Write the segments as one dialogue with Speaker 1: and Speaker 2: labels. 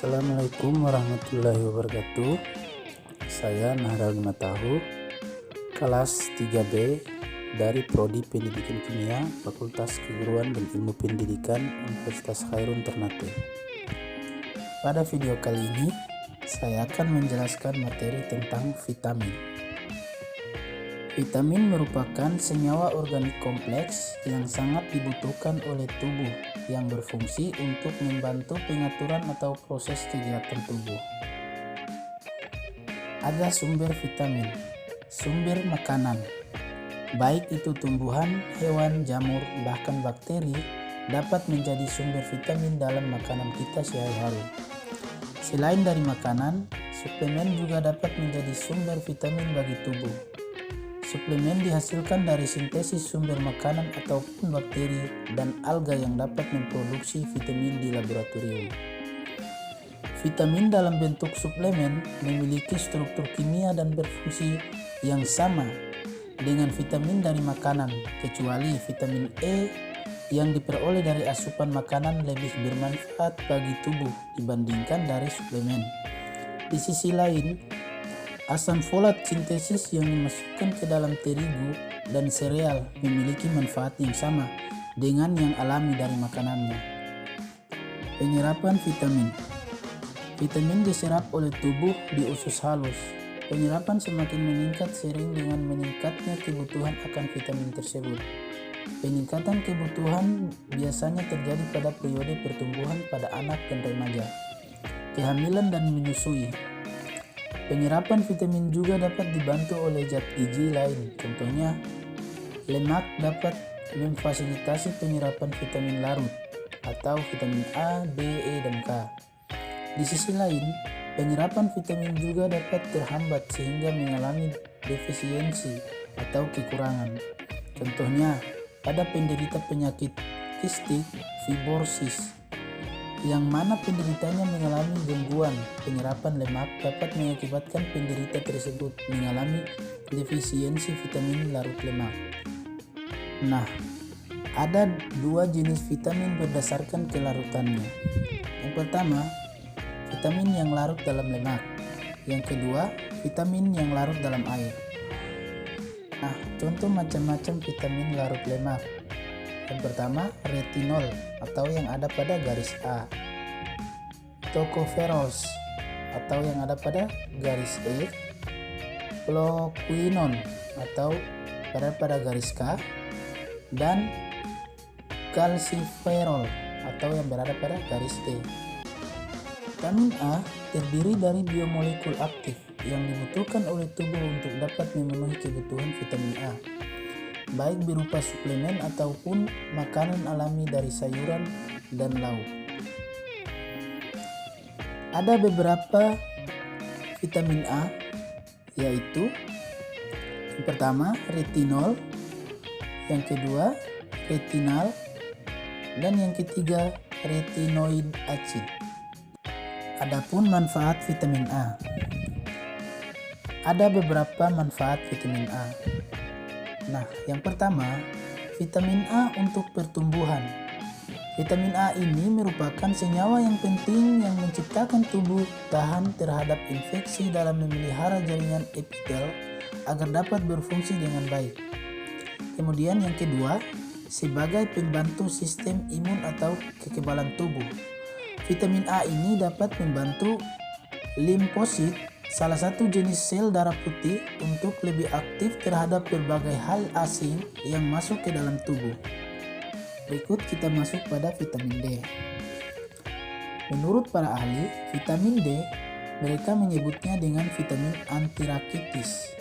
Speaker 1: Assalamualaikum warahmatullahi wabarakatuh. Saya Nahrul Matahu, kelas 3B dari Prodi Pendidikan Kimia, Fakultas Keguruan dan Ilmu Pendidikan Universitas Khairun Ternate. Pada video kali ini, saya akan menjelaskan materi tentang vitamin. Vitamin merupakan senyawa organik kompleks yang sangat dibutuhkan oleh tubuh yang berfungsi untuk membantu pengaturan atau proses kegiatan tubuh. Ada sumber vitamin, sumber makanan, baik itu tumbuhan, hewan, jamur, bahkan bakteri, dapat menjadi sumber vitamin dalam makanan kita sehari-hari. Selain dari makanan, suplemen juga dapat menjadi sumber vitamin bagi tubuh. Suplemen dihasilkan dari sintesis sumber makanan ataupun bakteri dan alga yang dapat memproduksi vitamin di laboratorium. Vitamin dalam bentuk suplemen memiliki struktur kimia dan berfungsi yang sama dengan vitamin dari makanan, kecuali vitamin E yang diperoleh dari asupan makanan lebih bermanfaat bagi tubuh dibandingkan dari suplemen. Di sisi lain, asam folat sintesis yang dimasukkan ke dalam terigu dan sereal memiliki manfaat yang sama dengan yang alami dari makanannya. Penyerapan vitamin. Vitamin diserap oleh tubuh di usus halus. Penyerapan semakin meningkat seiring dengan meningkatnya kebutuhan akan vitamin tersebut. Peningkatan kebutuhan biasanya terjadi pada periode pertumbuhan pada anak dan remaja, kehamilan dan menyusui. Penyerapan vitamin juga dapat dibantu oleh zat gizi lain, contohnya lemak dapat memfasilitasi penyerapan vitamin larut atau vitamin A, B, E, dan K. Di sisi lain, penyerapan vitamin juga dapat terhambat sehingga mengalami defisiensi atau kekurangan. Contohnya, pada penderita penyakit kistik fibrosis, yang mana penderitanya mengalami gangguan penyerapan lemak dapat mengakibatkan penderita tersebut mengalami defisiensi vitamin larut lemak. Nah, ada dua jenis vitamin berdasarkan kelarutannya. Yang pertama, vitamin yang larut dalam lemak. Yang kedua, vitamin yang larut dalam air. Nah, contoh macam-macam vitamin larut lemak. Yang pertama, retinol atau yang ada pada garis A, tocopherols atau yang ada pada garis E, cloquinone atau pada garis K, dan calciferol atau yang berada pada garis T. Vitamin A terdiri dari biomolekul aktif yang dibutuhkan oleh tubuh untuk dapat memenuhi kebutuhan vitamin A, baik berupa suplemen ataupun makanan alami dari sayuran dan lauk. Ada beberapa vitamin A, yaitu yang pertama retinol, yang kedua retinal, dan yang ketiga retinoid acid. Adapun manfaat vitamin A. Ada beberapa manfaat vitamin A. Nah, yang pertama, vitamin A untuk pertumbuhan. Vitamin A ini merupakan senyawa yang penting yang menciptakan tubuh tahan terhadap infeksi dalam memelihara jaringan epitel agar dapat berfungsi dengan baik. Kemudian yang kedua, sebagai pembantu sistem imun atau kekebalan tubuh. Vitamin A ini dapat membantu limfosit, salah satu jenis sel darah putih, untuk lebih aktif terhadap berbagai hal asing yang masuk ke dalam tubuh. Berikut kita masuk pada vitamin D. Menurut para ahli, vitamin D mereka menyebutnya dengan vitamin antirakitis.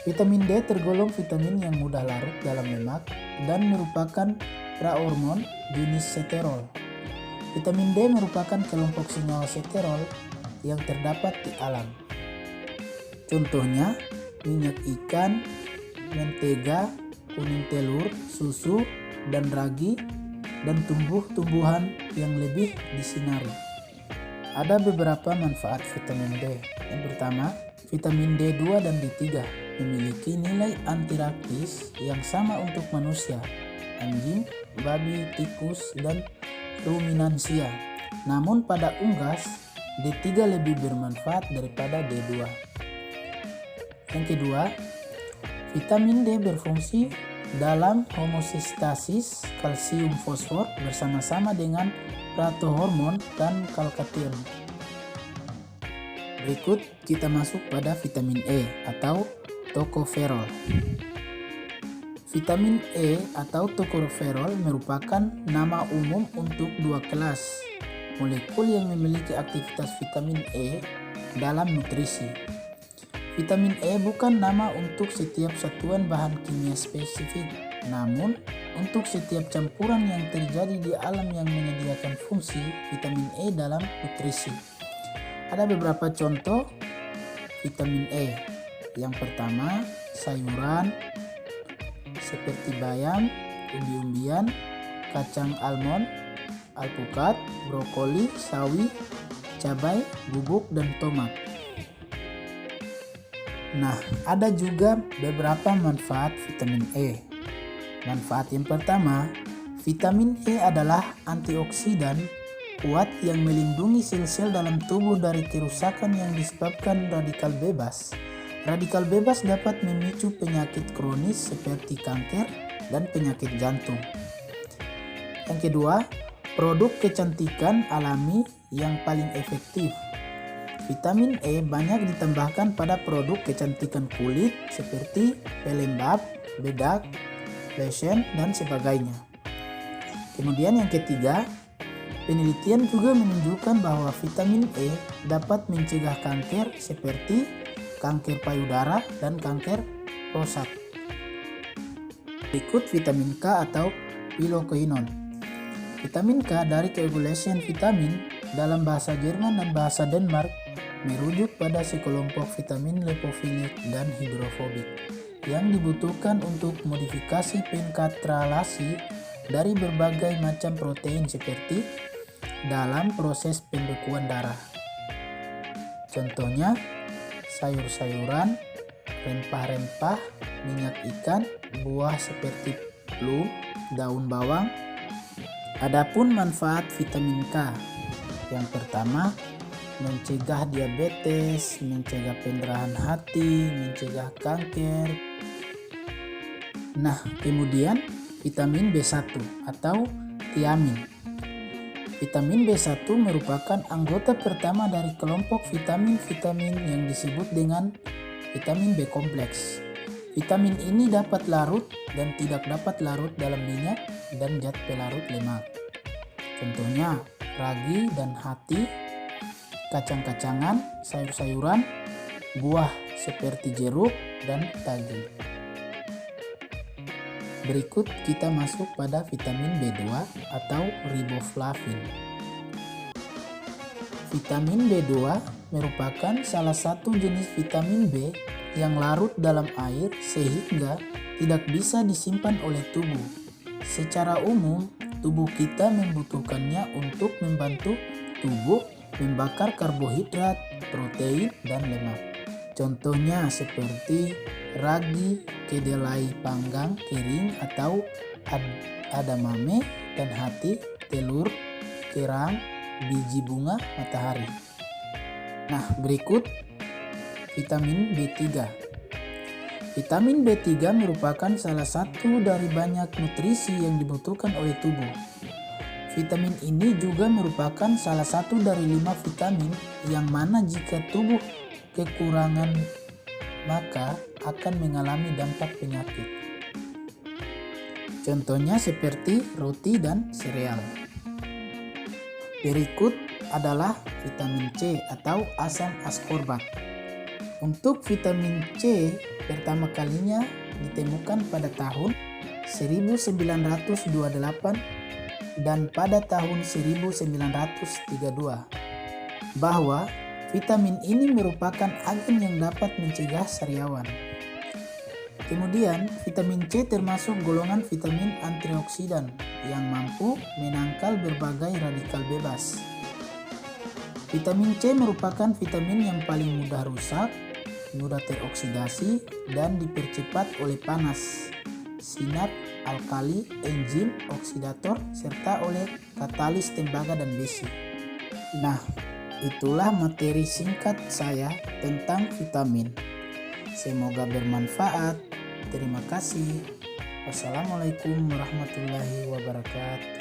Speaker 1: Vitamin D tergolong vitamin yang mudah larut dalam lemak dan merupakan prahormon jenis seterol. Vitamin D merupakan kelompok senyawa seterol yang terdapat di alam. Contohnya minyak ikan, mentega, kuning telur, susu, dan ragi, dan tumbuh-tumbuhan yang lebih disinari. Ada beberapa manfaat vitamin D. Yang pertama, vitamin D2 dan D3 memiliki nilai antiraktis yang sama untuk manusia, anjing, babi, tikus, dan ruminansia. Namun pada unggas, D3 lebih bermanfaat daripada D2. Yang kedua, vitamin D berfungsi dalam homeostasis kalsium fosfor bersama-sama dengan pratohormon dan kalkation. Berikut kita masuk pada vitamin E atau tocopherol. Vitamin E atau tocopherol merupakan nama umum untuk dua kelas molekul yang memiliki aktivitas vitamin E dalam nutrisi. Vitamin E bukan nama untuk setiap satuan bahan kimia spesifik, namun untuk setiap campuran yang terjadi di alam yang menyediakan fungsi vitamin E dalam nutrisi. Ada beberapa contoh vitamin E. Yang pertama, sayuran seperti bayam, umbi-umbian, kacang almond, alpukat, brokoli, sawi, cabai, bubuk, dan tomat. Nah, ada juga beberapa manfaat vitamin E. Manfaat yang pertama, vitamin E adalah antioksidan kuat yang melindungi sel-sel dalam tubuh dari kerusakan yang disebabkan radikal bebas. Radikal bebas dapat memicu penyakit kronis seperti kanker dan penyakit jantung. Yang kedua, produk kecantikan alami yang paling efektif. Vitamin E banyak ditambahkan pada produk kecantikan kulit seperti pelembab, bedak, lotion, dan sebagainya. Kemudian yang ketiga, penelitian juga menunjukkan bahwa vitamin E dapat mencegah kanker seperti kanker payudara dan kanker prostat. Berikut vitamin K atau pilokoinon. Vitamin K dari keogulation vitamin dalam bahasa Jerman dan bahasa Denmark merujuk pada sekelompok vitamin lipofilik dan hidrofobik yang dibutuhkan untuk modifikasi penkatralasi dari berbagai macam protein seperti dalam proses pembekuan darah. Contohnya sayur-sayuran, rempah-rempah, minyak ikan, buah seperti plum, daun bawang. Adapun manfaat vitamin K, yang pertama mencegah diabetes, mencegah pendarahan hati, mencegah kanker. Nah, kemudian vitamin B1 atau thiamin. Vitamin B1 merupakan anggota pertama dari kelompok vitamin-vitamin yang disebut dengan vitamin B kompleks. Vitamin ini dapat larut dan tidak dapat larut dalam minyak dan zat pelarut lemak. Contohnya ragi dan hati, kacang-kacangan, sayur-sayuran, buah seperti jeruk, dan daging. Berikut kita masuk pada vitamin B2 atau riboflavin. Vitamin B2 merupakan salah satu jenis vitamin B yang larut dalam air sehingga tidak bisa disimpan oleh tubuh. Secara umum, tubuh kita membutuhkannya untuk membantu tubuh membakar karbohidrat, protein, dan lemak. Contohnya seperti ragi, kedelai panggang kering atau edamame, dan hati, telur, kerang, biji bunga matahari. Nah, berikut vitamin B3. Vitamin B3 merupakan salah satu dari banyak nutrisi yang dibutuhkan oleh tubuh. Vitamin ini juga merupakan salah satu dari 5 vitamin yang mana jika tubuh kekurangan maka akan mengalami dampak penyakit. Contohnya seperti roti dan sereal. Berikut adalah vitamin C atau asam askorbat. Untuk vitamin C pertama kalinya ditemukan pada tahun 1928 dan pada tahun 1932, bahwa vitamin ini merupakan agen yang dapat mencegah sariawan. Kemudian, vitamin C termasuk golongan vitamin antioksidan yang mampu menangkal berbagai radikal bebas. Vitamin C merupakan vitamin yang paling mudah rusak, mudah teroksidasi, dan dipercepat oleh panas, sinar, alkali, enzim, oksidator, serta oleh katalis tembaga dan besi. Nah, itulah materi singkat saya tentang vitamin. Semoga bermanfaat. Terima kasih. Wassalamualaikum warahmatullahi wabarakatuh.